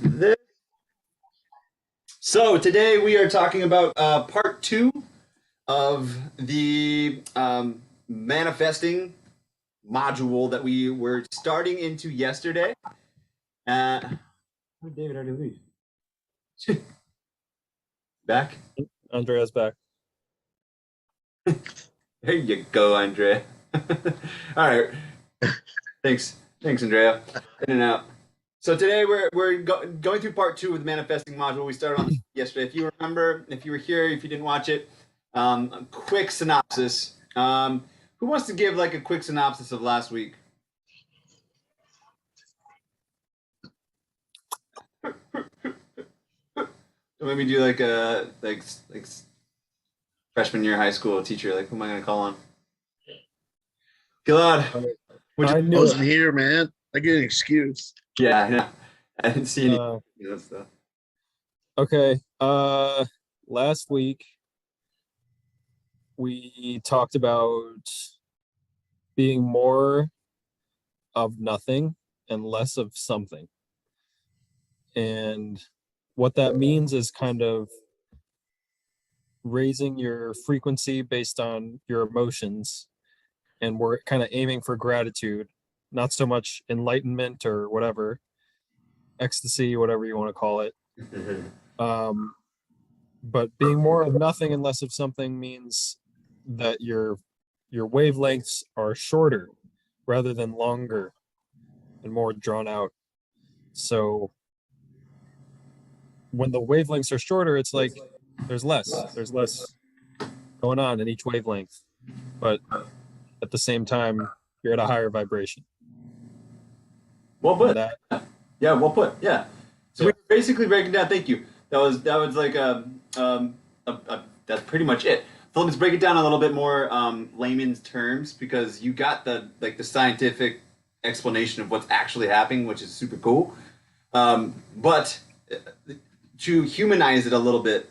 this. So today we are talking about part two of the manifesting module that we were starting into yesterday. How did David already leave? Back? Andrea's back. There you go, Andrea. All right. Thanks, Andrea. In and out. So today we're going through part two of the manifesting module. We started on yesterday. If you remember, if you were here, if you didn't watch it, a quick synopsis. Who wants to give like a quick synopsis of last week? Maybe do like a like freshman year high school teacher. Like, who am I going to call on? Gilad. I I knew wasn't it. here, man. I get an excuse. Yeah, I didn't see any Uh, that stuff. okay. Last week we talked about being more of nothing and less of something. And what that means is kind of raising your frequency based on your emotions. And we're kind of aiming for gratitude, not so much enlightenment or whatever, ecstasy, whatever you want to call it. But being more of nothing and less of something means that your wavelengths are shorter rather than longer and more drawn out. So when the wavelengths are shorter, it's like there's less going on in each wavelength, but at the same time you're at a higher vibration. Well put. That Yeah, well put. Yeah. So we were basically breaking down. Thank you. That was like that's pretty much it. So let's break it down a little bit more layman's terms because you got the scientific explanation of what's actually happening, which is super cool. But to humanize it a little bit,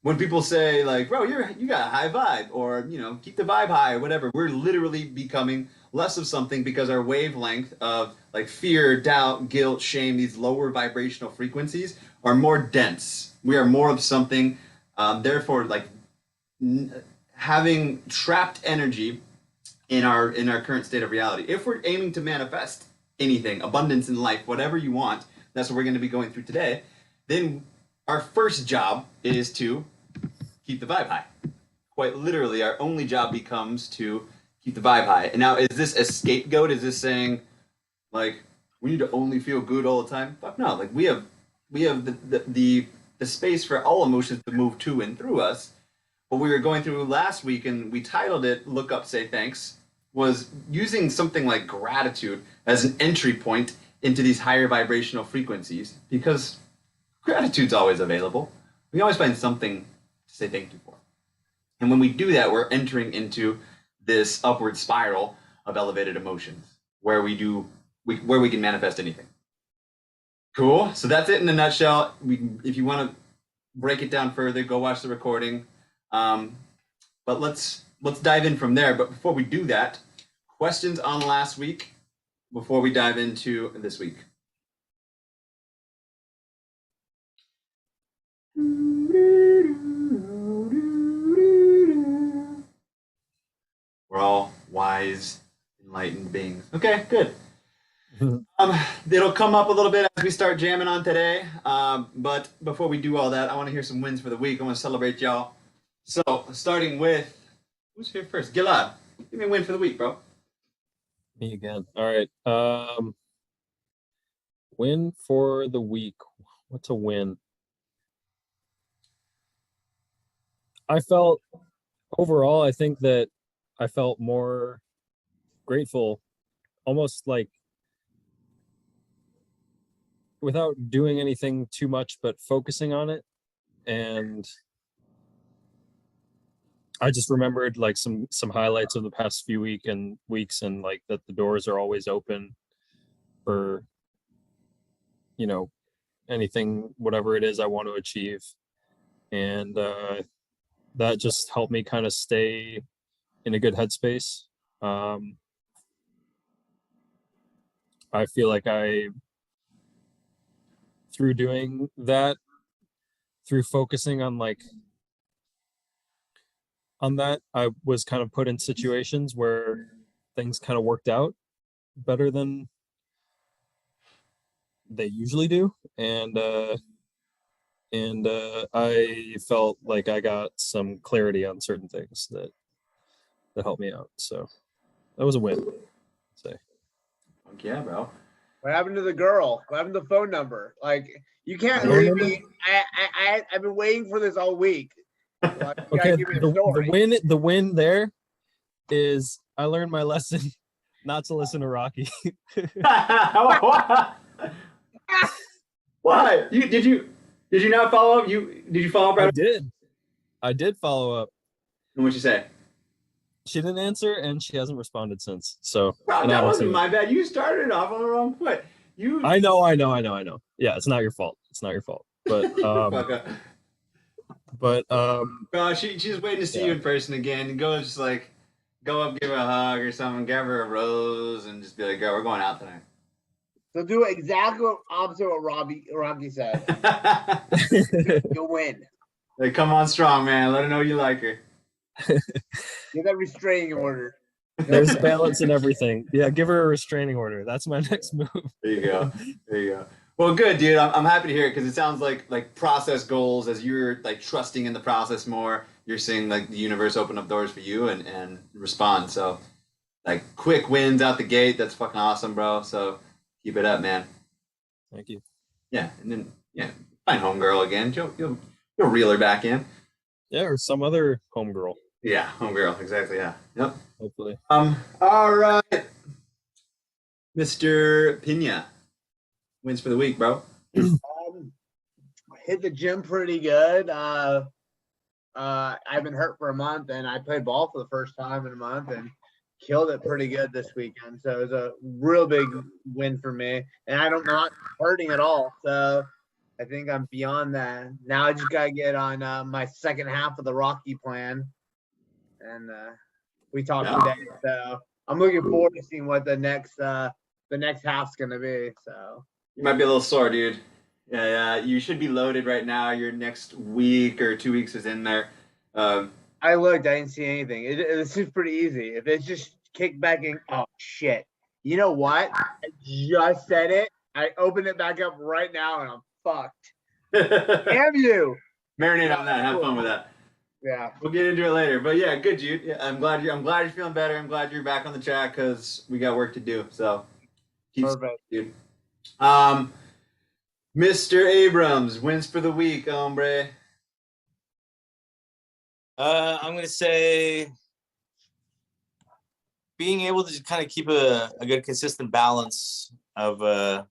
when people say like, "Bro, you got a high vibe," or keep the vibe high, or whatever, we're literally becoming less of something because our wavelength of like fear, doubt, guilt, shame, these lower vibrational frequencies are more dense. We are more of something. Therefore, like having trapped energy in our current state of reality. If we're aiming to manifest anything, abundance in life, whatever you want, that's what we're going to be going through today. Then our first job is to keep the vibe high. Quite literally, our only job becomes to keep the vibe high. And now, is this a scapegoat? Is this saying, like, we need to only feel good all the time? Fuck no. Like, we have the space for all emotions to move to and through us. What we were going through last week, and we titled it "Look Up, Say Thanks," was using something like gratitude as an entry point into these higher vibrational frequencies because gratitude's always available. We always find something to say thank you for. And when we do that, we're entering into this upward spiral of elevated emotions where we can manifest anything. Cool. So that's it in a nutshell. If you want to break it down further, go watch the recording. But let's dive in from there. But before we do that, questions on last week before we dive into this week. We're all wise, enlightened beings. Okay, good. It'll come up a little bit as we start jamming on today. But before we do all that, I want to hear some wins for the week. I want to celebrate y'all. So, starting with who's here first? Gilad, give me a win for the week, bro. Me again. All right. Win for the week. What's a win? I felt overall, I think that I felt more grateful, almost like without doing anything too much, but focusing on it. And I just remembered like some highlights of the past few weeks and like that the doors are always open for, anything, whatever it is I want to achieve. And that just helped me kind of stay in a good headspace. I feel like I through doing that, through focusing on that, I was kind of put in situations where things kind of worked out better than they usually do, and I felt like I got some clarity on certain things that helped me out. So that was a win. Say, Fuck yeah, bro. What happened to the girl? What happened to the phone number? Like, you can't Phone leave number? me. I've been waiting for this all week. Like, you gotta okay, give me a the story. win there is I learned my lesson not to listen to Rocky. Why? Did you not follow up? Did you follow up? I did follow up. And what'd you say? She didn't answer, and she hasn't responded since. So Bro, and I that don't wasn't see my bad. You started off on the wrong foot. You. I know. Yeah, it's not your fault. It's not your fault. But Fuck up. but Bro, she's waiting to see Yeah. you in person again. Go just like, go up, give her a hug or something, give her a rose, and just be like, "Girl, we're going out tonight." So do exactly what opposite what Rocky said. You'll win. Like, come on strong, man. Let her know you like her. Get that restraining order. there's balance in everything. Yeah, give her a restraining order. That's my next move. There you go. There you go. Well, good, dude. I'm happy to hear it because it sounds like process goals as you're like trusting in the process more. You're seeing like the universe open up doors for you and respond. So, like quick wins out the gate. That's fucking awesome, bro. So keep it up, man. Thank you. Yeah, and then find homegirl again. You'll reel her back in. Yeah, or some other homegirl, Yeah, homegirl. Exactly. Yeah. Yep. hopefully. All right, Mr. Pina wins for the week, bro. Hit the gym pretty good. I've been hurt for a month, and I played ball for the first time in a month, and killed it pretty good this weekend. So it was a real big win for me, and I'm not hurting at all. So I think I'm beyond that. Now I just gotta get on my second half of the Rocky plan, and we talked Yeah. today. So I'm looking forward to seeing what the next half's gonna be. So You might be a little sore, dude. Yeah. You should be loaded right now. Your next week or 2 weeks is in there. I looked, I didn't see anything. This is pretty easy. If it's just kickbacking, oh shit. You know what? I just said it. I opened it back up right now, and I'm fucked. Damn you! Marinate on that. Have fun with that. Yeah. We'll get into it later. But yeah, good, dude. Yeah, I'm glad you're feeling better. I'm glad you're back on the track because we got work to do. So keep Perfect. dude. Mr. Abrams wins for the week, hombre. I'm gonna say being able to kind of keep a good consistent balance of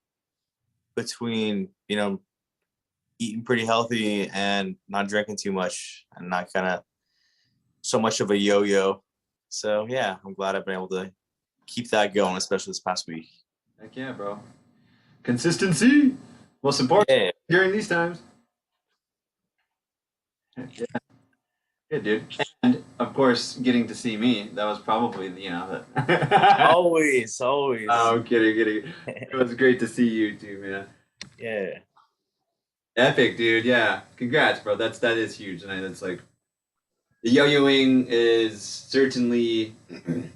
between eating pretty healthy and not drinking too much and not kind of so much of a yo-yo. So yeah, I'm glad I've been able to keep that going, especially this past week. Heck yeah, bro. Consistency. Most important Yeah. during these times. Heck yeah. Good, dude. And of course, getting to see me. That was probably Always. Oh, I'm kidding. It was great to see you too, man. Yeah. Epic, dude. Yeah. Congrats, bro. That is huge. And that's like the yo-yoing is certainly especially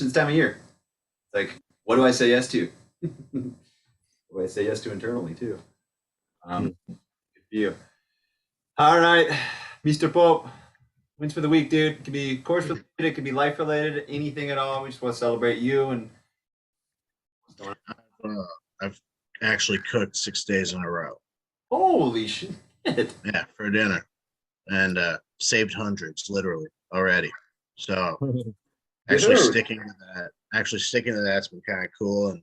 this time of year. Like, what do I say yes to? What do I say yes to internally too? Good for you. All right, Mr. Pope. Wins for the week, dude. It could be course related, it could be life related, anything at all. We just want to celebrate you and I've actually cooked 6 days in a row. holy shit. Yeah, for dinner, and saved hundreds literally already. So actually Dude. sticking to that. That's been kind of cool, and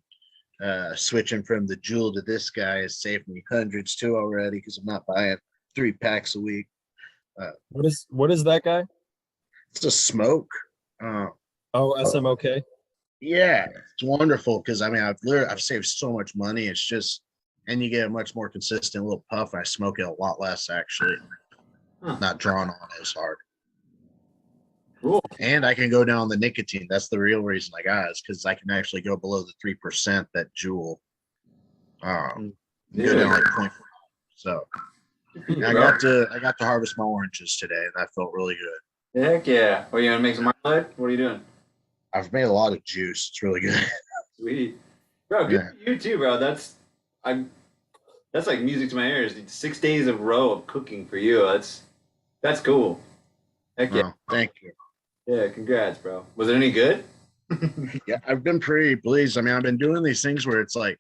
switching from the Jewel to this guy has saved me hundreds too already because I'm not buying 3 packs a week. What is that guy? It's a smoke. Oh, SMOK. Yeah, it's wonderful because I mean I've saved so much money. It's just, and you get a much more consistent little puff. I smoke it a lot less actually, not drawn on as hard. Cool. And I can go down the nicotine. That's the real reason I got it, is because I can actually go below the 3% that Jewel You go down like 0.4. So I got to harvest my oranges today, and that felt really good. Heck yeah. What are you gonna make some marmalade? What are you doing? I've made a lot of juice. It's really good. Sweet. Bro, good Yeah. for you too, bro. That's like music to my ears. 6 days of row of cooking for you. That's cool. Heck yeah. Oh, thank you. Yeah, congrats, bro. Was it any good? Yeah, I've been pretty pleased. I mean, I've been doing these things where it's like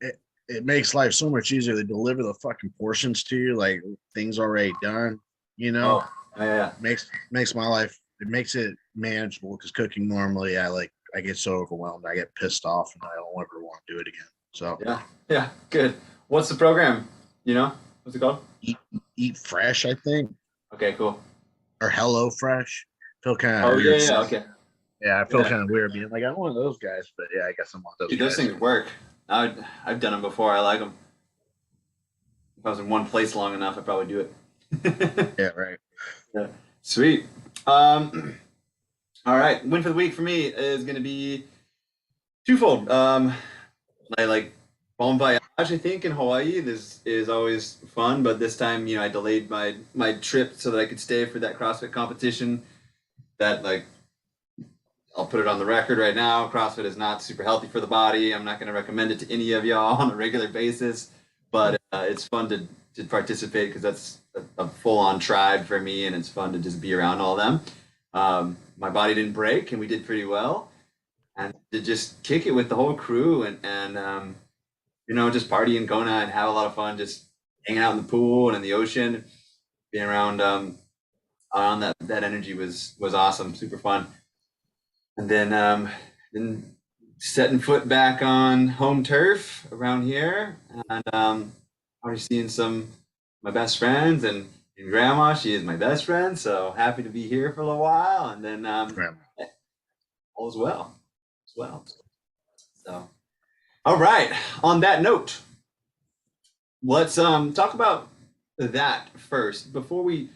it makes life so much easier. They deliver the fucking portions to you, like things already done. You know, Oh, yeah. makes my life, it makes it manageable, because cooking normally I get so overwhelmed, I get pissed off, and I don't ever want to do it again. So Yeah, good. What's the program? You know? What's it called? eat fresh, I think, Okay, cool. or Hello Fresh. Feel kind Oh of yeah, weird. yeah, okay. Yeah, I feel Yeah. kind of weird being like, I'm one of those guys, but yeah, I guess I'm one of those Dude, guys. those things work. I've done them before. I like them. If I was in one place long enough, I'd probably do it. Yeah, right. Yeah. Sweet. All right. Win for the week for me is going to be twofold. I like Bon Voyage, I think, in Hawaii. This is always fun, but this time, I delayed my trip so that I could stay for that CrossFit competition. That, like, I'll put it on the record right now. CrossFit is not super healthy for the body. I'm not going to recommend it to any of y'all on a regular basis, but it's fun to participate, because that's a full-on tribe for me, and it's fun to just be around all them. My body didn't break, and we did pretty well, and to just kick it with the whole crew and just party in Kona and have a lot of fun, just hanging out in the pool and in the ocean, being around that energy was awesome, super fun. And then setting foot back on home turf around here, and already seeing some of my best friends and grandma. She is my best friend, so happy to be here for a little while. And then Grandma. all is well. So, all right. On that note, let's talk about that first before we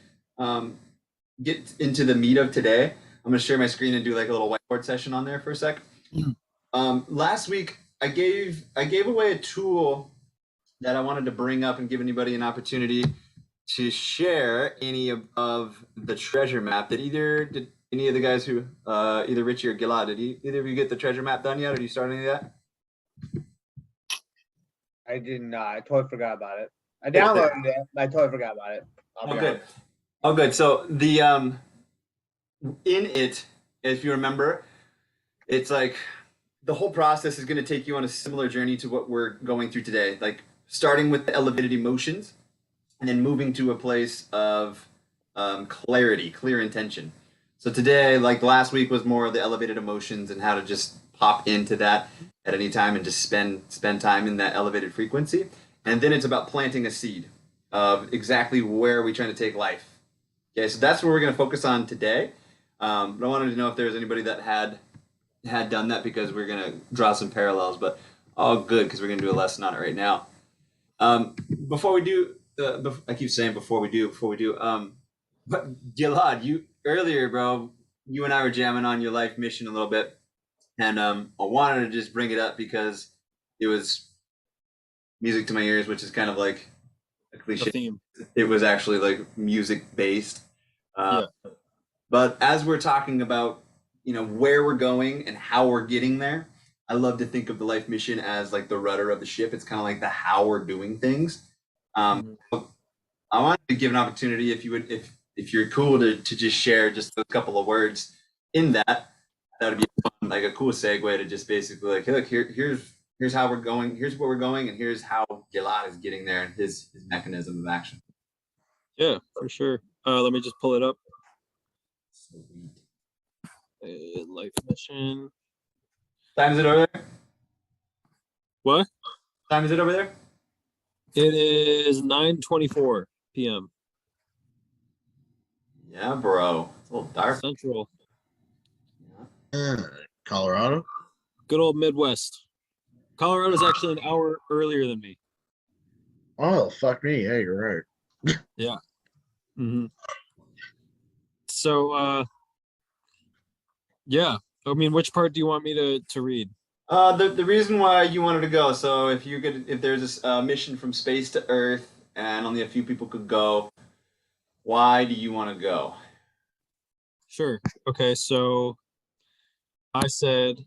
get into the meat of today. I'm going to share my screen and do like a little whiteboard session on there for a sec. Last week, I gave away a tool that I wanted to bring up and give anybody an opportunity to share any of the treasure map. Did any of the guys who, either Richie or Gilad, did either of you get the treasure map done yet, or do you start any of that? I did not. I totally forgot about it. I downloaded it, but I totally forgot about it. Oh, good. So the in it, if you remember, it's like the whole process is going to take you on a similar journey to what we're going through today, like starting with the elevated emotions and then moving to a place of clarity, clear intention. So today, like last week, was more of the elevated emotions and how to just pop into that at any time and just spend time in that elevated frequency. And then it's about planting a seed of exactly where are we trying to take life. Okay, so that's what we're going to focus on today. But I wanted to know if there was anybody that had done that, because we're going to draw some parallels, but all good, because we're going to do a lesson on it right now. Before we do, I keep saying before we do, but Gilad, you earlier, bro, you and I were jamming on your life mission a little bit, and I wanted to just bring it up because it was music to my ears, which is kind of like a cliche. The theme. It was actually like music based. Yeah. But as we're talking about, where we're going and how we're getting there, I love to think of the life mission as like the rudder of the ship. It's kind of like the how we're doing things. I wanted to give an opportunity, if you would, if you're cool to just share just a couple of words in that. That would be fun, like a cool segue to just basically like, hey, look, here's how we're going, here's where we're going, and here's how Gilad is getting there and his mechanism of action. Yeah, for sure. Let me just pull it up. Life mission. Time is it over there? What? Time is it over there? It is 9:24 p.m. Yeah, bro. It's a little dark. Central. Colorado. Good old Midwest. Colorado's actually an hour earlier than me. Oh, fuck me. Yeah, you're right. Yeah. Mm-hmm. So, yeah. I mean, which part do you want me to read? The reason why you wanted to go. So if there's this mission from space to Earth and only a few people could go, why do you want to go? Sure. Okay, so I said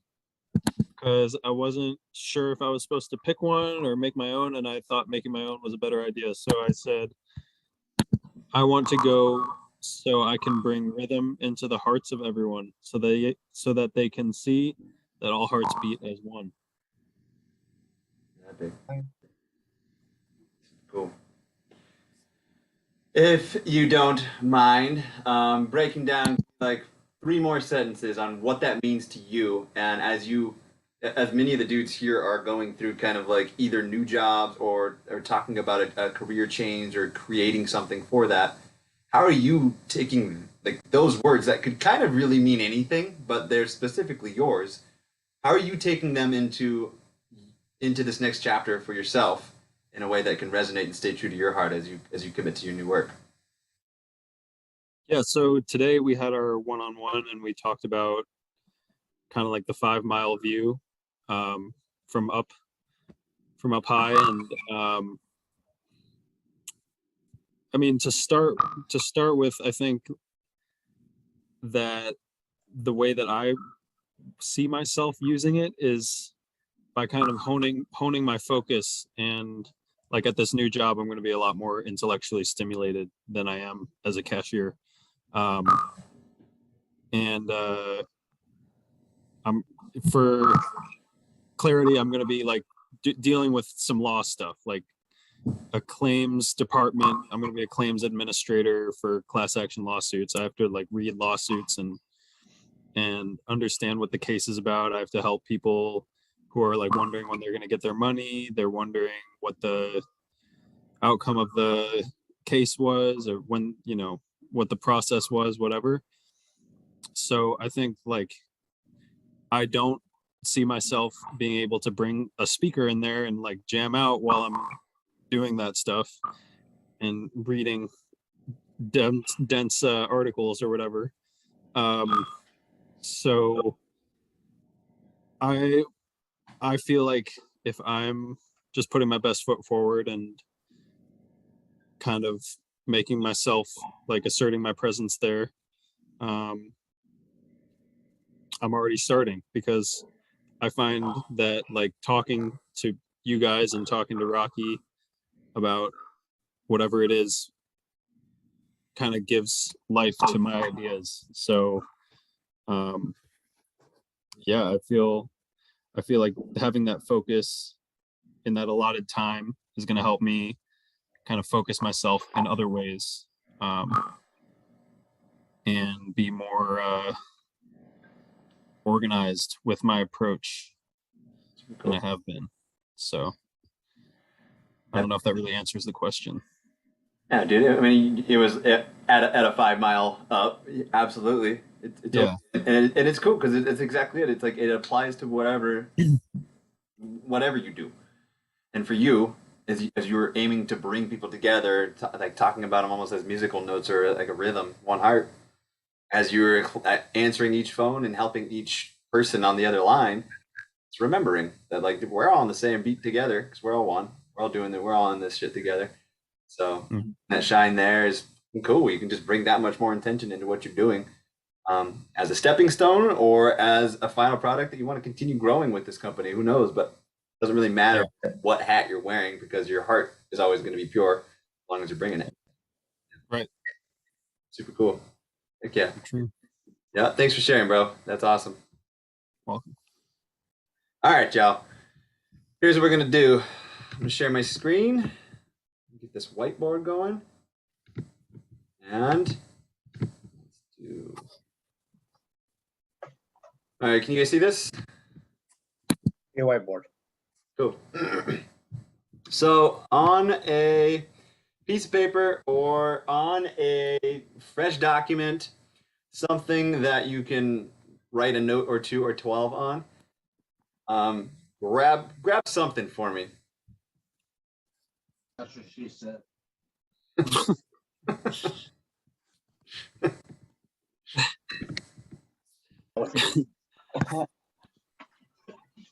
because I wasn't sure if I was supposed to pick one or make my own, and I thought making my own was a better idea. So I said I want to go so I can bring rhythm into the hearts of everyone, so that they can see that all hearts beat as one. That big. Cool. If you don't mind, breaking down like 3 more sentences on what that means to you, and as many of the dudes here are going through kind of like either new jobs or talking about a career change or creating something for that, how are you taking like those words that could kind of really mean anything, but they're specifically yours? How are you taking them into this next chapter for yourself in a way that can resonate and stay true to your heart as you commit to your new work? Yeah, so today we had our one-on-one and we talked about kind of like the 5 mile view um, from up high. And I mean, to start with, I think that the way that I see myself using it is by kind of honing my focus. And like at this new job, I'm going to be a lot more intellectually stimulated than I am as a cashier. And I'm for clarity, I'm going to be like dealing with some law stuff, like a claims department. I'm going to be a claims administrator for class action lawsuits. I have to like read lawsuits and understand what the case is about. I have to help people who are like wondering when they're going to get their money. They're wondering what the outcome of the case was, or when, what the process was, whatever. So I think like I don't see myself being able to bring a speaker in there and like jam out while I'm doing that stuff and reading dense articles or whatever. So I feel like if I'm just putting my best foot forward and kind of making myself like asserting my presence there, I'm already starting, because I find that like talking to you guys and talking to Rocky about whatever it is kind of gives life to my ideas. So yeah, I feel like having that focus in that allotted time is going to help me kind of focus myself in other ways, and be more organized with my approach than I have been. So I don't know if that really answers the question. Yeah, dude. I mean, it was at a 5 mile up. Absolutely. Yeah. And it's cool because it's exactly it. It's like it applies to whatever you do. And for you, as you were aiming to bring people together, like talking about them almost as musical notes or like a rhythm, one heart, as you were answering each phone and helping each person on the other line, it's remembering that like we're all on the same beat together because we're all one. We're all in this shit together. So that shine there is cool. You can just bring that much more intention into what you're doing, as a stepping stone or as a final product that you want to continue growing with this company. Who knows? But it doesn't really matter what hat you're wearing because your heart is always going to be pure as long as you're bringing it. Right. Super cool. Heck yeah. True. Yeah. Thanks for sharing, bro. That's awesome. Welcome. All right, y'all. Here's what we're going to do. I'm going to share my screen. Get this whiteboard going. And let's do. All right, can you guys see this? Your whiteboard. Cool. So on a piece of paper or on a fresh document, something that you can write a note or 2 or 12 on, grab something for me. That's what she said.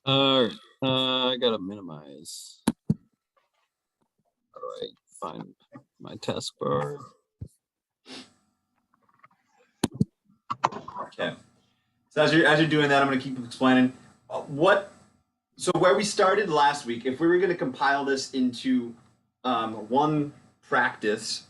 All right. I gotta minimize. How do I find my taskbar? Okay. So as you're doing that, I'm going to keep explaining So where we started last week, if we were going to compile this into one practice,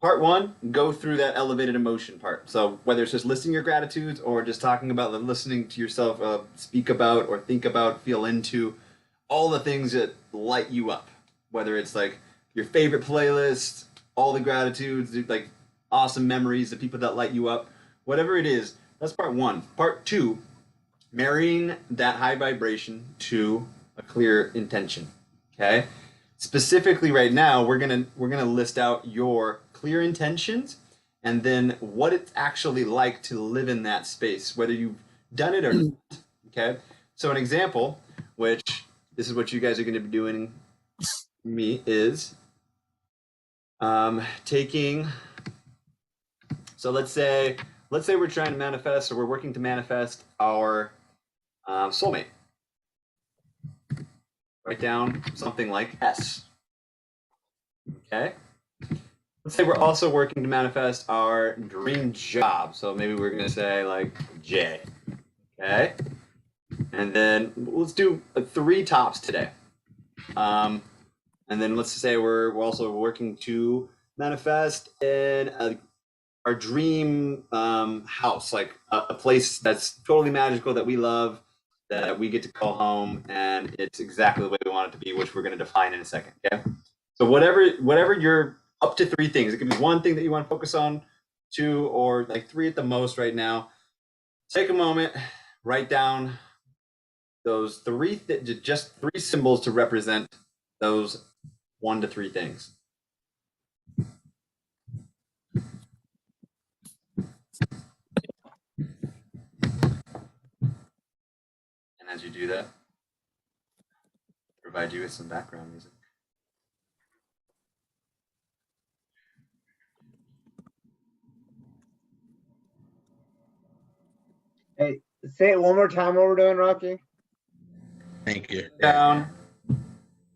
part one, go through that elevated emotion part. So whether it's just listing your gratitudes or just talking about listening to yourself speak about or think about, feel into all the things that light you up. Whether it's like your favorite playlist, all the gratitudes, like awesome memories, the people that light you up, whatever it is, that's part one. Part two, marrying that high vibration to a clear intention. Okay? Specifically right now, we're gonna list out your clear intentions and then what it's actually like to live in that space, whether you've done it or not. Okay? So an example, which this is what you guys are gonna be doing me is taking, so let's say we're trying to manifest or we're working to manifest our soulmate. Write down something like S. Okay. Let's say we're also working to manifest our dream job. So maybe we're going to say like J. Okay. And then let's do 3 tops today. And then let's say we're also working to manifest in our dream house, like a place that's totally magical that we love, that we get to call home, and it's exactly the way we want it to be, which we're going to define in a second. Okay. So whatever you're up to 3 things. It could be 1 thing that you want to focus on, 2, or like 3 at the most right now. Take a moment, write down those 3 just 3 symbols to represent those 1 to 3 things. And as you do that, provide you with some background music. Hey, say it one more time what we're doing, Rocky. Thank you. Down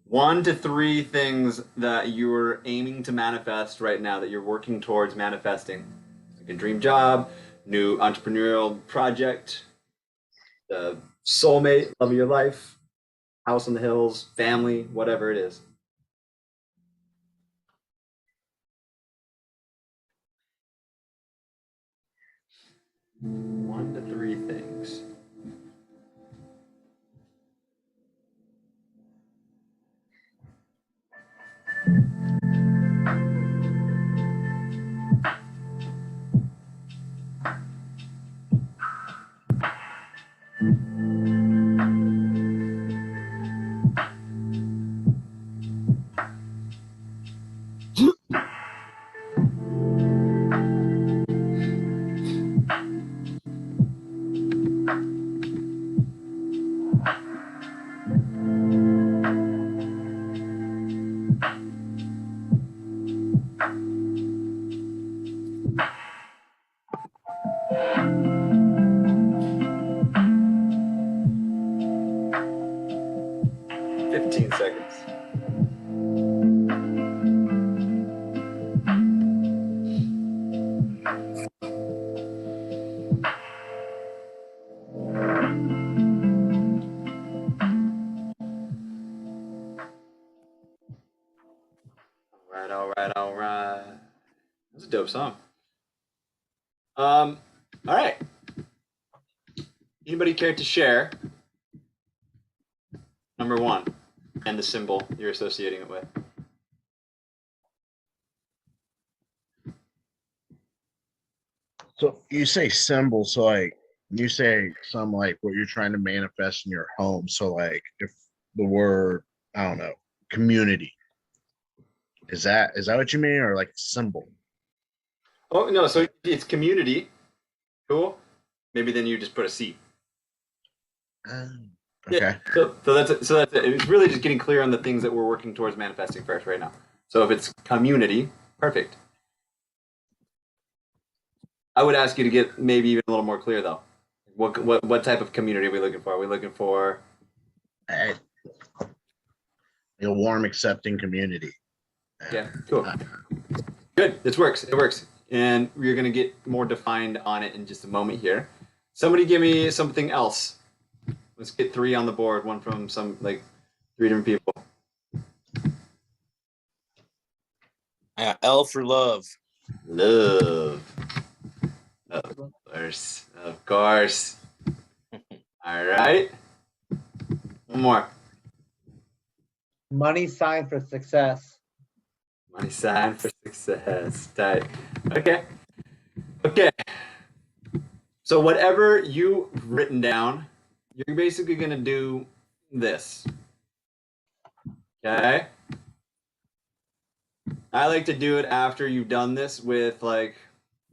1 to 3 things that you're aiming to manifest right now, that you're working towards manifesting. Like a dream job, new entrepreneurial project, the soulmate, love of your life, house on the hills, family, whatever it is. One to 3 things. Seconds. All right. That's a dope song. All right. Anybody care to share number 1 and the symbol you're associating it with? So you say symbol, so like you say some like what you're trying to manifest in your home. So like if the word, I don't know, community. Is that what you mean, or like symbol? Oh no, so it's community. Cool. Maybe then you just put a C. Okay. Yeah. So that's it. It's really just getting clear on the things that we're working towards manifesting first right now. So if it's community, perfect. I would ask you to get maybe even a little more clear though. What type of community are we looking for? Are we looking for a warm, accepting community. Yeah, cool. Good. This works. It works. And we're going to get more defined on it in just a moment here. Somebody give me something else. Let's get 3 on the board, one from some, like, 3 different people. L for love. Love. Of course. Of course. All right. One more. Money sign for success. Money sign for success. Tight. Okay. Okay. So whatever you've written down, you're basically going to do this. Okay? I like to do it after you've done this with, like,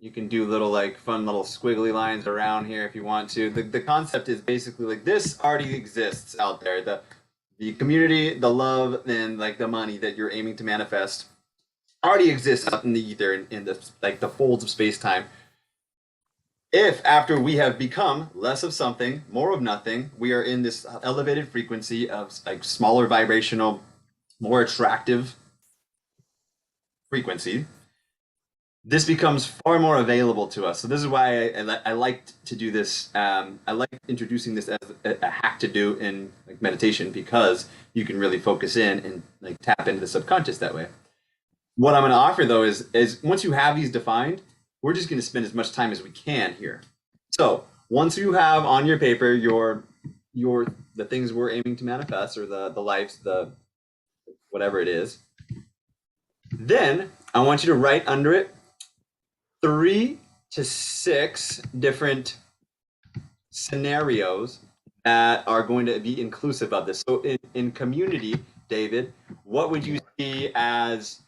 you can do little, like, fun little squiggly lines around here if you want to. The concept is basically like this already exists out there. The community, the love, and, like, the money that you're aiming to manifest already exists out in the ether, in the, like, the folds of space-time. If after we have become less of something, more of nothing, we are in this elevated frequency of, like, smaller vibrational, more attractive frequency, this becomes far more available to us. So this is why I like to do this. I like introducing this as a hack to do in, like, meditation, because you can really focus in and, like, tap into the subconscious that way. What I'm going to offer, though, is once you have these defined, we're just going to spend as much time as we can here. So once you have on your paper the things we're aiming to manifest, or the lives, the whatever it is, then I want you to write under it 3 to 6 different scenarios that are going to be inclusive of this. So in community, David, what would you see as,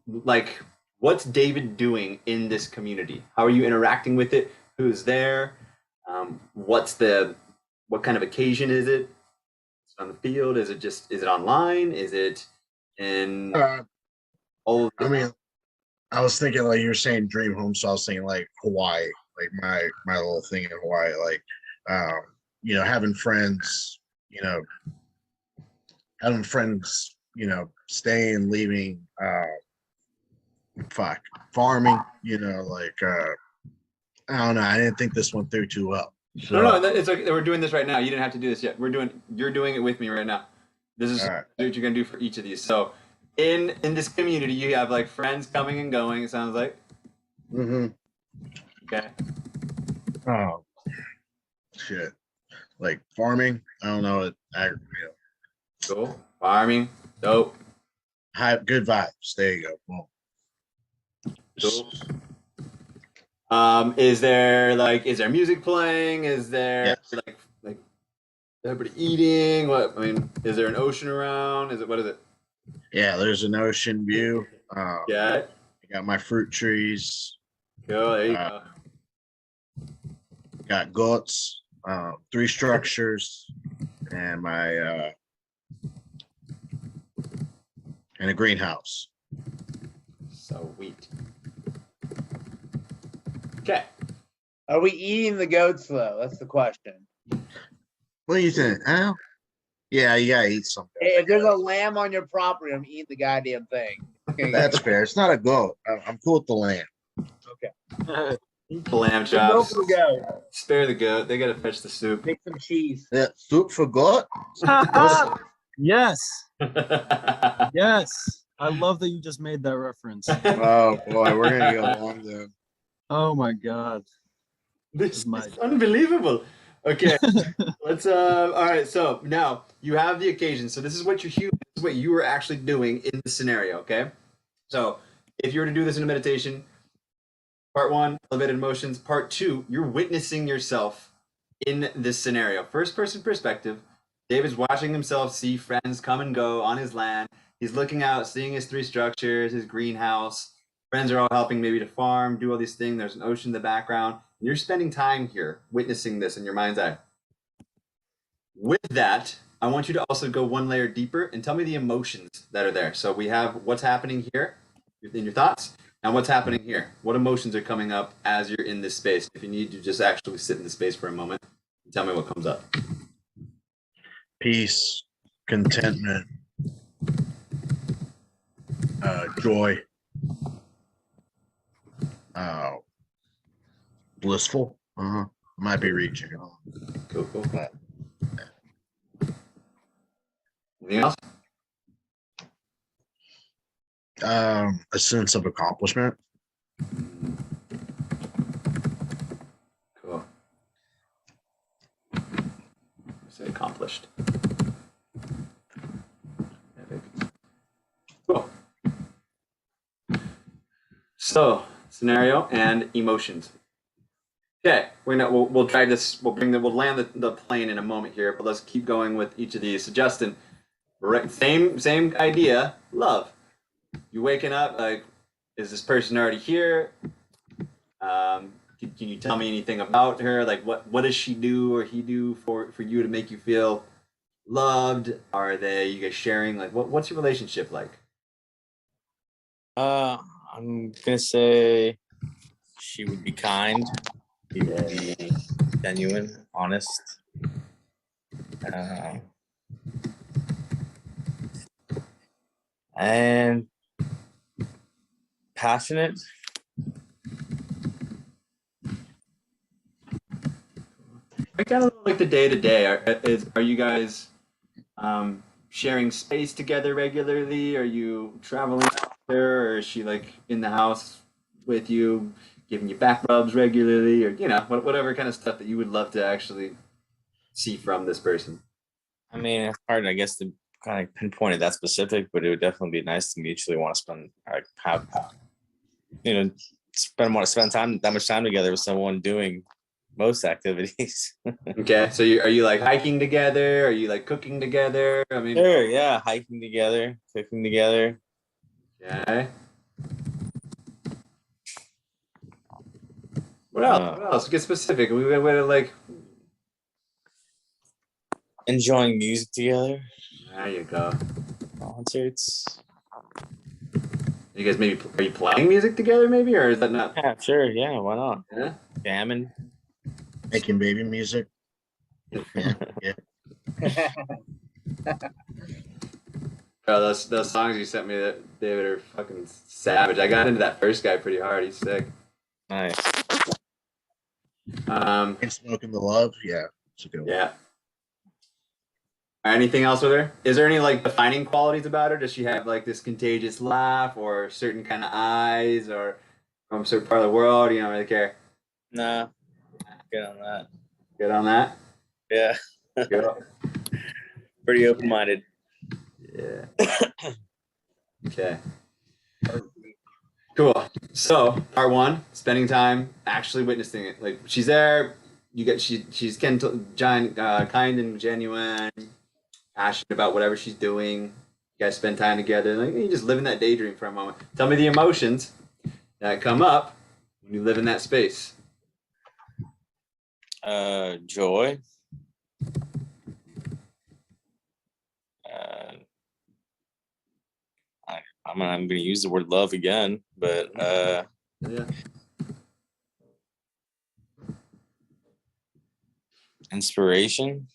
like, what's David doing in this community? How are you interacting with it? Who's there? What kind of occasion is it? Is it on the field? Is it online? Is it in all of I mean, I was thinking, like, you were saying dream home, so I was thinking, like, Hawaii, like my little thing in Hawaii, like, having friends, staying, leaving, farming, like, I don't know. I didn't think this one through too well. So, No, it's okay. We're doing this right now. You didn't have to do this yet. You're doing it with me right now. This is all right. what you're gonna do for each of these. So in this community, you have, like, friends coming and going, it sounds like. Mm-hmm. Okay. Oh, shit. Like farming. I don't know. Cool. Farming. Dope. Good vibes. There you go. Boom. Cool. Is there music playing? Is there, Yes. like everybody eating? What, I mean, is there an ocean around? What is it? Yeah, there's an ocean view. Yeah. I got my fruit trees. Cool. There you go. Got goats. 3 structures, and and a greenhouse. Sweet. Okay. Are we eating the goats though? That's the question. What do you think, Al? Yeah, you gotta eat something. Hey, if there's a lamb on your property, I'm eating the goddamn thing. That's fair. It's not a goat. I'm cool with the lamb. Okay. Lamb Go chops. for the goat. Spare the goat. They gotta fetch the soup. Make some cheese. Yeah, soup for goat. Yes, yes. I love that you just made that reference. Oh boy, we're gonna go long then. Oh my god. This is my- is unbelievable. Okay, let's. All right. So now you have the occasion. So this is what this is what you were actually doing in the scenario. Okay. So if you were to do this in a meditation, part 1, elevated emotions. Part 2, you're witnessing yourself in this scenario. First person perspective. David's watching himself see friends come and go on his land. He's looking out, seeing his 3 structures, his greenhouse. Friends are all helping maybe to farm, do all these things. There's an ocean in the background. And you're spending time here witnessing this in your mind's eye. With that, I want you to also go one layer deeper and tell me the emotions that are there. So we have what's happening here in your thoughts and what's happening here. What emotions are coming up as you're in this space? If you need to just actually sit in the space for a moment and tell me what comes up. peace, contentment, joy, blissful. Might be reaching. Cool, cool. But Anything else? a sense of accomplishment. Cool. Say accomplished. Epic. Cool. So, scenario and emotions. Okay, we'll try this. We'll land the plane in a moment here, but let's keep going with each of these. So, Justin, right, same idea. Love. You waking up like, is this person already here? Can you tell me anything about her? Like, what does she do or he do for you to make you feel loved? Are you guys sharing? Like, what's your relationship like? I'm gonna say she would be kind. She would be genuine, honest. And passionate. I kind of like the day to day. Are you guys sharing space together regularly? Are you traveling out there, or is she like in the house with you, giving you back rubs regularly, or whatever kind of stuff that you would love to actually see from this person? I mean, it's hard, I guess, to kind of pinpoint it that specific, but it would definitely be nice to mutually want to spend, like, spend time that much time together with someone doing most activities. Okay, so are you like hiking together? Are you like cooking together? I mean, Sure, yeah, hiking together, cooking together. okay. What else? What else? Get specific. We to like. Enjoying music together. There you go. Concerts. You guys are you playing music together maybe, or is that not? Yeah, sure, yeah, why not? Yeah. Jamming. Making baby music. Yeah. Oh, those songs you sent me, that David, are fucking savage. I got into that first guy pretty hard. He's sick. Nice. And smoking the love. Yeah. It's a good one. Yeah. Anything else with her? Is there any like defining qualities about her? Does she have like this contagious laugh, or certain kind of eyes, or from a certain part of the world? You don't really care. Nah. Good on that. Good on that. Yeah. Good. Pretty open-minded. Yeah. Okay. Cool. So part one, spending time actually witnessing it. Like she's there. She's kind and genuine, passionate about whatever she's doing. You guys spend time together. Like you just live in that daydream for a moment. Tell me the emotions that come up when you live in that space. Joy. I'm gonna use the word love again, but Yeah. inspiration.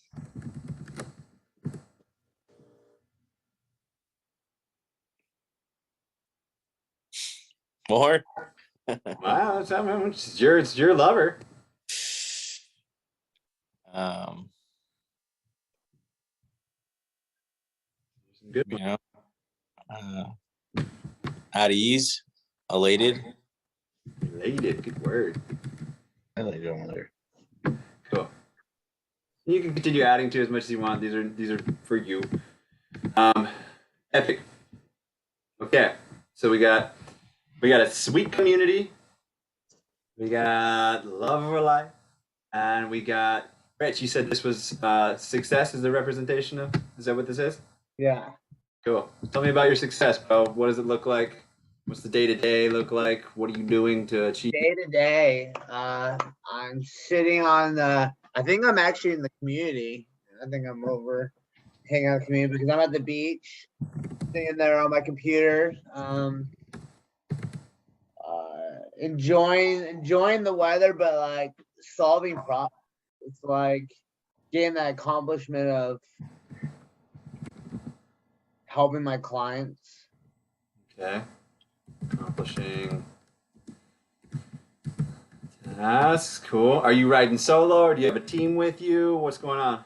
More. Wow, it's your lover. Good. You know, at ease, elated. Elated, good word. I like going there. Cool. You can continue adding to as much as you want. These are for you. Epic. Okay, so we got a sweet community. We got love of our life, and we got Rich. You said this was success is the representation of. Is that what this is? Yeah. Cool. Tell me about your success, bro. What does it look like? What's the day to day look like? What are you doing to achieve? Day to day, I'm sitting on the. I think I'm actually in the community. I think I'm over hanging out in the community because I'm at the beach, sitting there on my computer, enjoying the weather, but like solving problems. It's like getting that accomplishment of helping my clients. Okay. Accomplishing tasks. Cool. Are you riding solo or do you have a team with you? What's going on?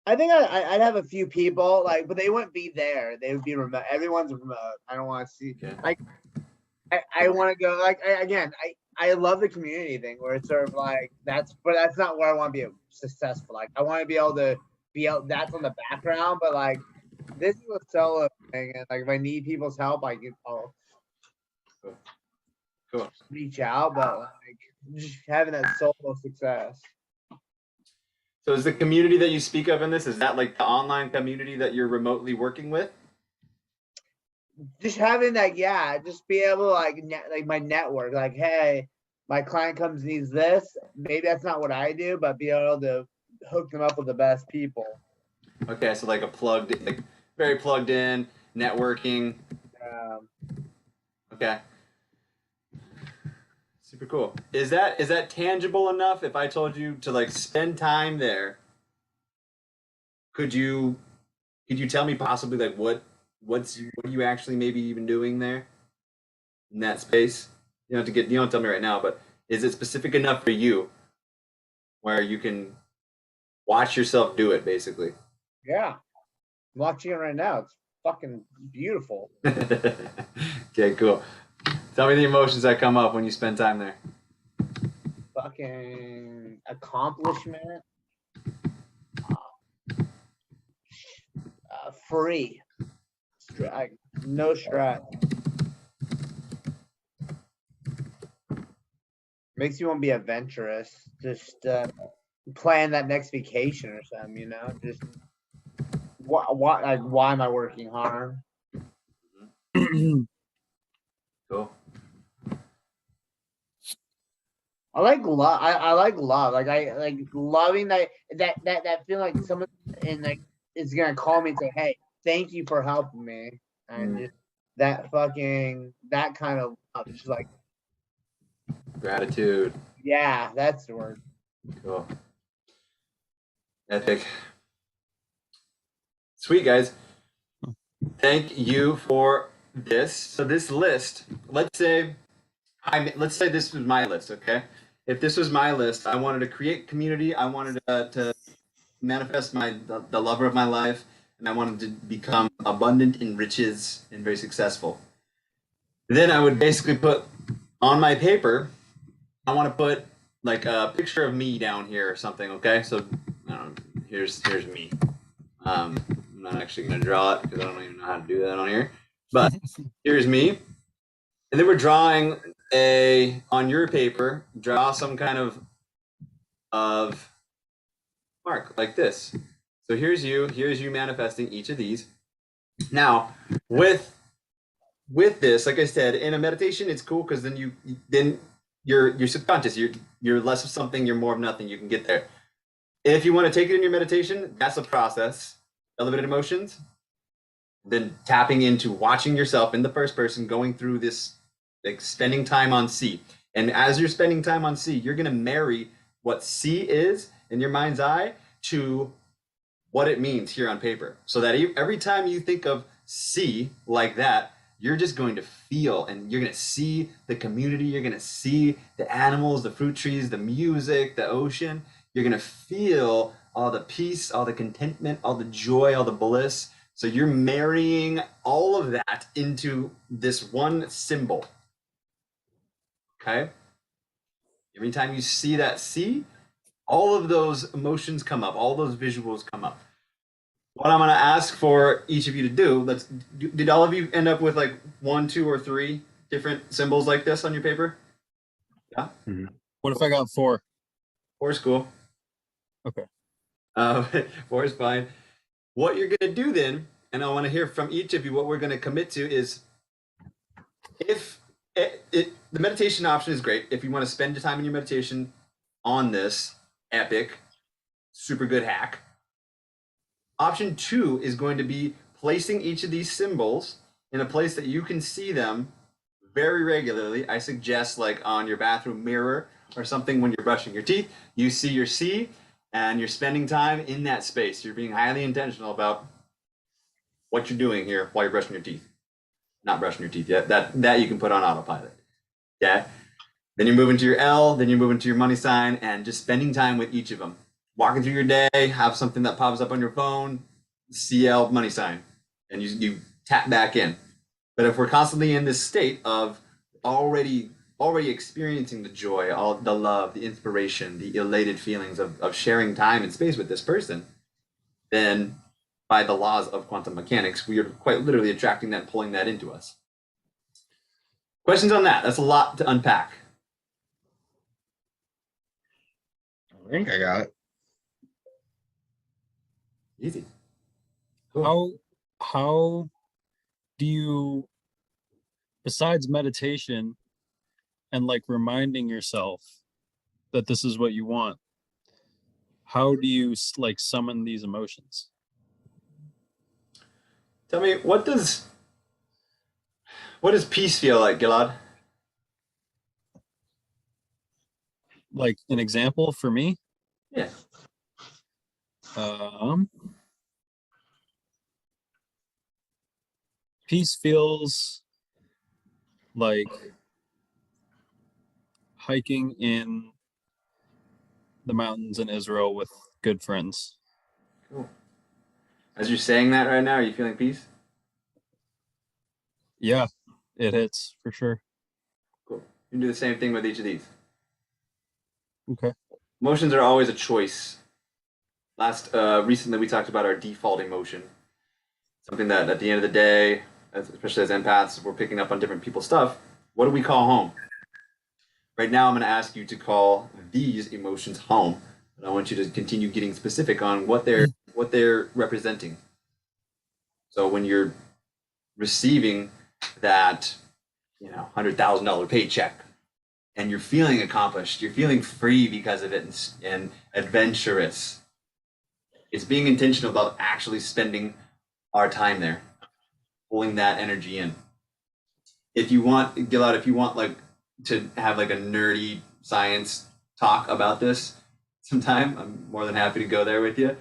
I think I'd have a few people, like, but they wouldn't be there. They would be remote. Everyone's remote. I don't want to see. Okay. Like, I want to go. Like, I love the community thing where it's sort of like but that's not where I want to be successful. Like, I want to be able to be out. That's on the background, but like, this is a solo thing, and like, if I need people's help, I'll Cool. reach out. But like, just having that solo success. So is the community that you speak of in this, is that like the online community that you're remotely working with? Just having that, yeah, just be able to like my network, like, hey, my client comes needs this. Maybe that's not what I do, but be able to hook them up with the best people. Okay, so like very plugged in, networking. Okay. Super cool. Is that tangible enough? If I told you to like spend time there, could you tell me possibly like what are you actually maybe even doing there in that space? You don't tell me right now, but is it specific enough for you where you can watch yourself do it basically? Yeah, I'm watching it right now. It's fucking beautiful. Okay, cool. Tell me the emotions that come up when you spend time there. Fucking accomplishment. Free. No stress. Makes you want to be adventurous. Just plan that next vacation or something, you know? Just why am I working hard? Cool. I like love. I like love. Like I like loving that feeling like someone is gonna call me and say, "Hey, thank you for helping me," and just that kind of love. It's just like Gratitude. yeah, that's the word. Cool. Epic. Sweet, guys. Thank you for this. So this list, let's say this was my list, okay? If this was my list, I wanted to create community. I wanted to manifest the lover of my life, and I wanted to become abundant in riches and very successful. Then I would basically put on my paper, I want to put like a picture of me down here or something, okay? So here's me. I'm not actually going to draw it because I don't even know how to do that on here. But here's me. And then we're drawing on your paper, draw some kind of mark like this. So here's you manifesting each of these. Now, with this, like I said, in a meditation, it's cool because then you're subconscious. You're less of something, you're more of nothing. You can get there. If you want to take it in your meditation, that's a process. Elevated emotions, then tapping into watching yourself in the first person, going through this, like spending time on C. And as you're spending time on C, you're going to marry what C is in your mind's eye to what it means here on paper. So that every time you think of C like that, you're just going to feel, and you're going to see the community. You're going to see the animals, the fruit trees, the music, the ocean. You're going to feel all the peace, all the contentment, all the joy, all the bliss. So you're marrying all of that into this one symbol. Okay? Every time you see that C, all of those emotions come up, all those visuals come up. What I'm going to ask for each of you to do, did all of you end up with like 1, 2, or 3 different symbols like this on your paper? Yeah? Mhm. What if I got 4? 4 is cool. Okay. 4 is fine. What you're going to do then, and I want to hear from each of you, what we're going to commit to is, if the meditation option is great. If you want to spend your time in your meditation on this epic, super good hack. Option 2 is going to be placing each of these symbols in a place that you can see them very regularly. I suggest like on your bathroom mirror or something when you're brushing your teeth. You see your C and you're spending time in that space. You're being highly intentional about what you're doing here while you're brushing your teeth. Not brushing your teeth yet. That you can put on autopilot. Okay. Then you're moving to your L, then you're moving to your money sign, and just spending time with each of them. Walking through your day, have something that pops up on your phone, CL money sign, and you tap back in. But if we're constantly in this state of already experiencing the joy, all the love, the inspiration, the elated feelings of sharing time and space with this person, then by the laws of quantum mechanics, we are quite literally attracting that, pulling that into us. Questions on that? That's a lot to unpack. I think I got it. Easy. How do you, besides meditation and like reminding yourself that this is what you want, how do you like summon these emotions? Tell me, what does peace feel like, Gilad? Like an example for me, Yeah. peace feels like hiking in the mountains in Israel with good friends. Cool. As you're saying that right now, are you feeling peace? Yeah, it hits for sure. Cool. You can do the same thing with each of these. Okay. Emotions are always a choice. Recently we talked about our default emotion. Something that at the end of the day, especially as empaths, we're picking up on different people's stuff. What do we call home? Right now, I'm going to ask you to call these emotions home, and I want you to continue getting specific on what they're representing. So when you're receiving that, $100,000 paycheck, and you're feeling accomplished, you're feeling free because of it, and adventurous. It's being intentional about actually spending our time there, pulling that energy in. If you want, Gilad, like to have like a nerdy science talk about this sometime, I'm more than happy to go there with you.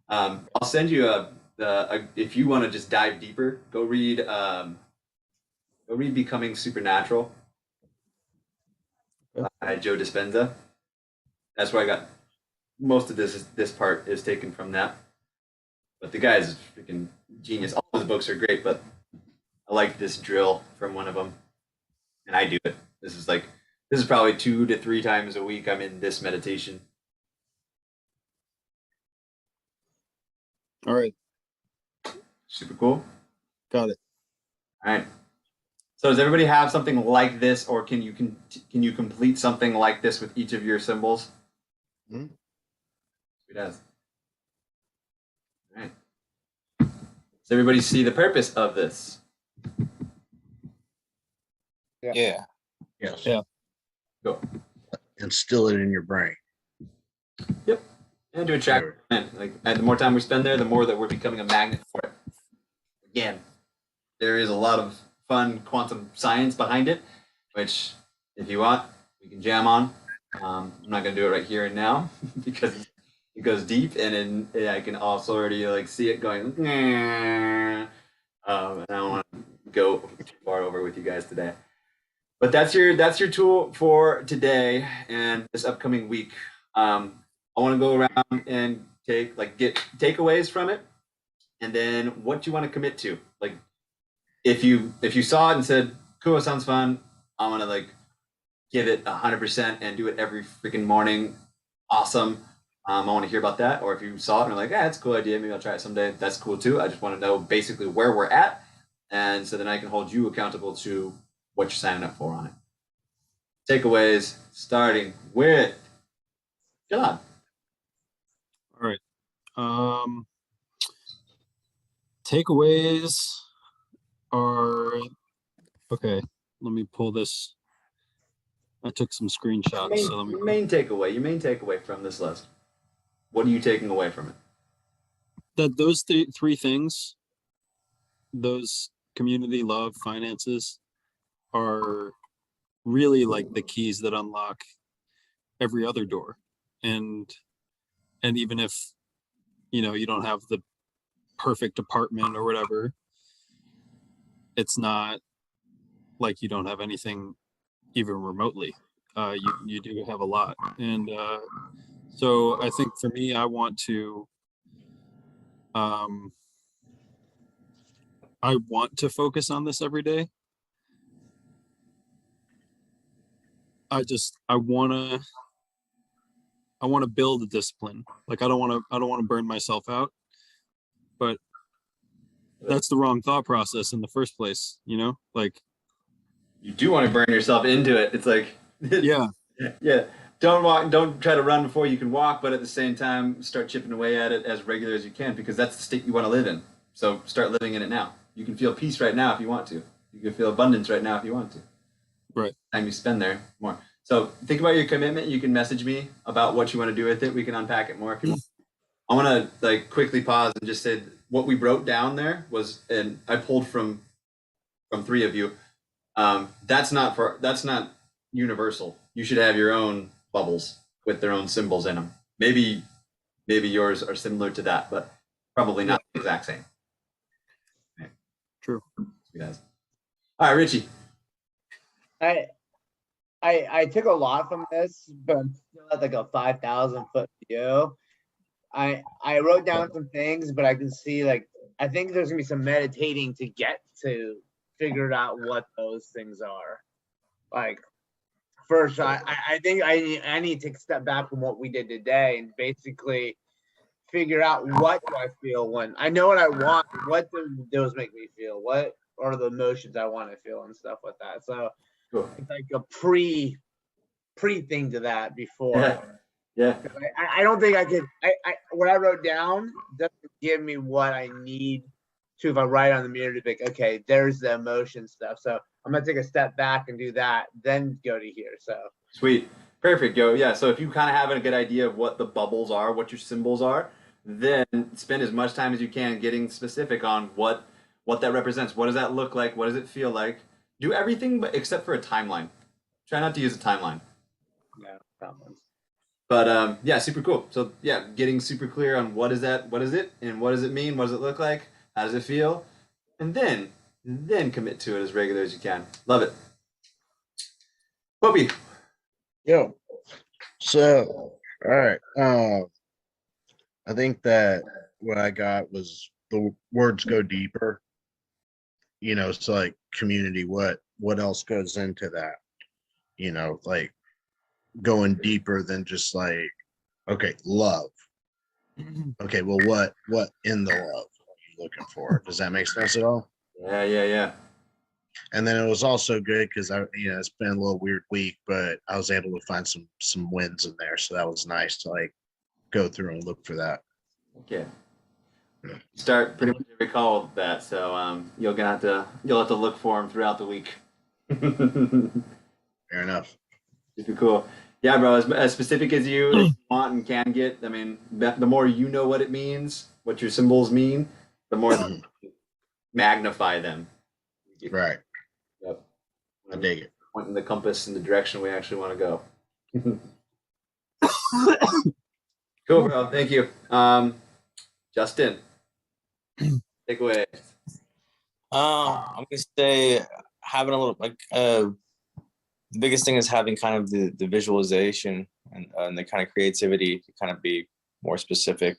I'll send you if you want to just dive deeper, go read Becoming Supernatural by Joe Dispenza. That's where I got most of this part is taken from that. But the guy is freaking genius. All of his books are great, but I like this drill from one of them, and I do it. This is probably 2 to 3 times a week. I'm in this meditation. All right. Super cool. Got it. All right. So does everybody have something like this, or can you complete something like this with each of your symbols? Mm-hmm. It does. All right. Does everybody see the purpose of this? Yeah. Yes. Yeah. Go. Instill it in your brain. Yep. And to attract in. And the more time we spend there, the more that we're becoming a magnet for it. Again, there is a lot of fun quantum science behind it, which, if you want, we can jam on. I'm not going to do it right here and now because it goes deep, and I can also already see it going. And I don't want to go too far over with you guys today. But that's your tool for today and this upcoming week. I want to go around and get takeaways from it, and then what you want to commit to. Like, if you saw it and said, "Cool, sounds fun," I want to give it 100% and do it every freaking morning. Awesome. I want to hear about that. Or if you saw it and you're like, "Yeah, it's a cool idea. Maybe I'll try it someday." That's cool too. I just want to know basically where we're at, and so then I can hold you accountable to what you're signing up for on it. Takeaways, starting with Gilad. All right. Takeaways are okay. Let me pull this. I took some screenshots. Your main takeaway from this list. What are you taking away from it? That those three things, those community, love, finances, are really like the keys that unlock every other door. And even if you don't have the perfect apartment or whatever, it's not like you don't have anything even remotely. You do have a lot. And so I think for me, I want to focus on this every day. I want to build a discipline. Like I don't want to burn myself out, but that's the wrong thought process in the first place, you know? Like, You do want to burn yourself into it. It's like, yeah, yeah. Don't try to run before you can walk, but at the same time, start chipping away at it as regular as you can, because that's the state you want to live in. So start living in it now. You can feel peace right now if you want to. You can feel abundance right now if you want to. right. Time you spend there more. So think about your commitment. You can message me about what you want to do with it. We can unpack it more if you want. I want to like quickly pause and just say what we wrote down there was, and I pulled from three of you. That's not universal. You should have your own bubbles with their own symbols in them. Maybe yours are similar to that, but probably not the exact same. Okay. True. Yes. All right, Richie. I took a lot from this, but I'm still at like a 5,000 foot view. I wrote down some things, but I can see like I think there's gonna be some meditating to get to figure out what those things are. Like first, I think I need to take a step back from what we did today and basically figure out what do I feel when I know what I want. What do those make me feel? What are the emotions I want to feel and stuff like that. So Cool. it's like a pre thing to that before. Yeah. Yeah. I don't think I could. What I wrote down doesn't give me what I need to if I write on the mirror to be like, okay, there's the emotion stuff. So I'm gonna take a step back and do that, then go to here. So Sweet. Perfect, yo. Yeah. So if you kind of have a good idea of what the bubbles are, what your symbols are, then spend as much time as you can getting specific on what that represents. What does that look like? What does it feel like? Do everything but except for a timeline. Try not to use a timeline. yeah, that one's. But yeah, super cool. So yeah, getting super clear on what is it, and what does it mean? What does it look like? How does it feel? And then commit to it as regular as you can. Love it. Poppy. Yo. So, all right. I think that what I got was the words go deeper. You know, so like community, what else goes into that? You know, like going deeper than just like, okay, love. Okay, well, what in the love are you looking for? Does that make sense at all? Yeah. And then it was also good because it's been a little weird week, but I was able to find some wins in there, so that was nice to like go through and look for that. Okay. Start pretty much every call with that, so you'll have to look for them throughout the week. Fair enough. Super cool. Yeah, bro. As specific as you want and can get. I mean, the more you know what it means, what your symbols mean, the more magnify them. Right. Yep. I dig it. Pointing the compass in the direction we actually want to go. Cool, bro. Thank you. Justin, take away. I'm gonna say having a little like the biggest thing is having kind of the visualization and the kind of creativity to kind of be more specific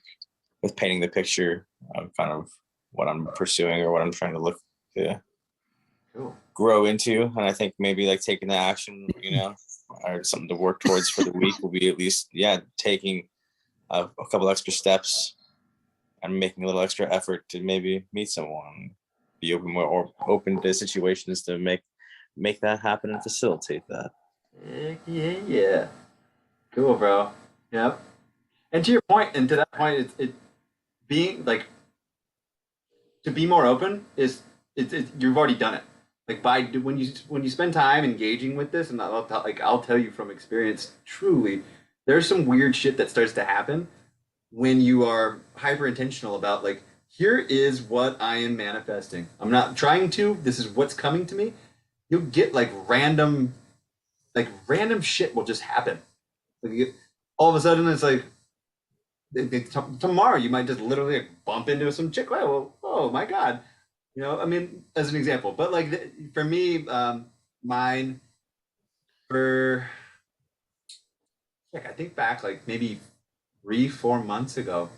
with painting the picture of kind of what I'm pursuing or what I'm trying to look to Cool. grow into. And I think maybe like taking the action, or something to work towards for the week will be at least, taking a couple extra steps and making a little extra effort to maybe meet someone, be more open to situations to make that happen and facilitate that. Heck yeah. Cool, bro. Yep. And to your point, and to that point, it being like to be more open is you've already done it. Like when you spend time engaging with this, and I'll tell you from experience, truly, there's some weird shit that starts to happen when you are hyper intentional about like, here is what I am manifesting. I'm not trying to. This is what's coming to me. You'll get like random shit will just happen. Like all of a sudden, it's like tomorrow you might just literally like, bump into some chick. Oh my god, you know. I mean, as an example, but like for me, mine for like I think back like maybe 3-4 months ago,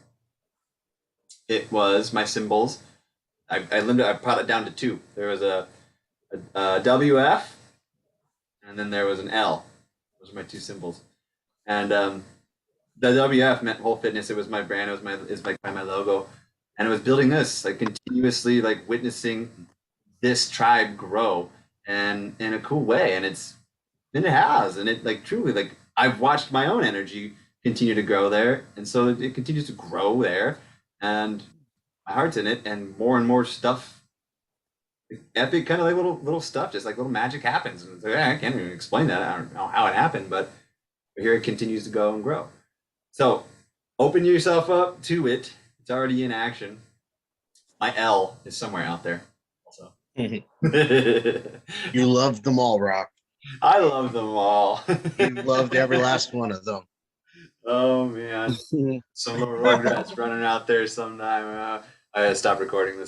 it was my symbols. I brought it down to two. There was a WF, and then there was an L. Those are my two symbols. And the WF meant Whole Fitness. It was my brand. It's like my logo, and it was building this like continuously, like witnessing this tribe grow and in a cool way. And it has, and it like truly like I've watched my own energy continue to grow there, and so it continues to grow there, and my heart's in it, and more stuff. Epic kind of like little stuff, just like little magic happens. And it's like, I can't even explain that. I don't know how it happened, but here it continues to go and grow. So open yourself up to it. It's already in action. My L is somewhere out there. Also, You loved them all, Rock. I love them all. You loved every last one of them. Oh man, some little rugrats running out there sometime. I gotta stop recording this now.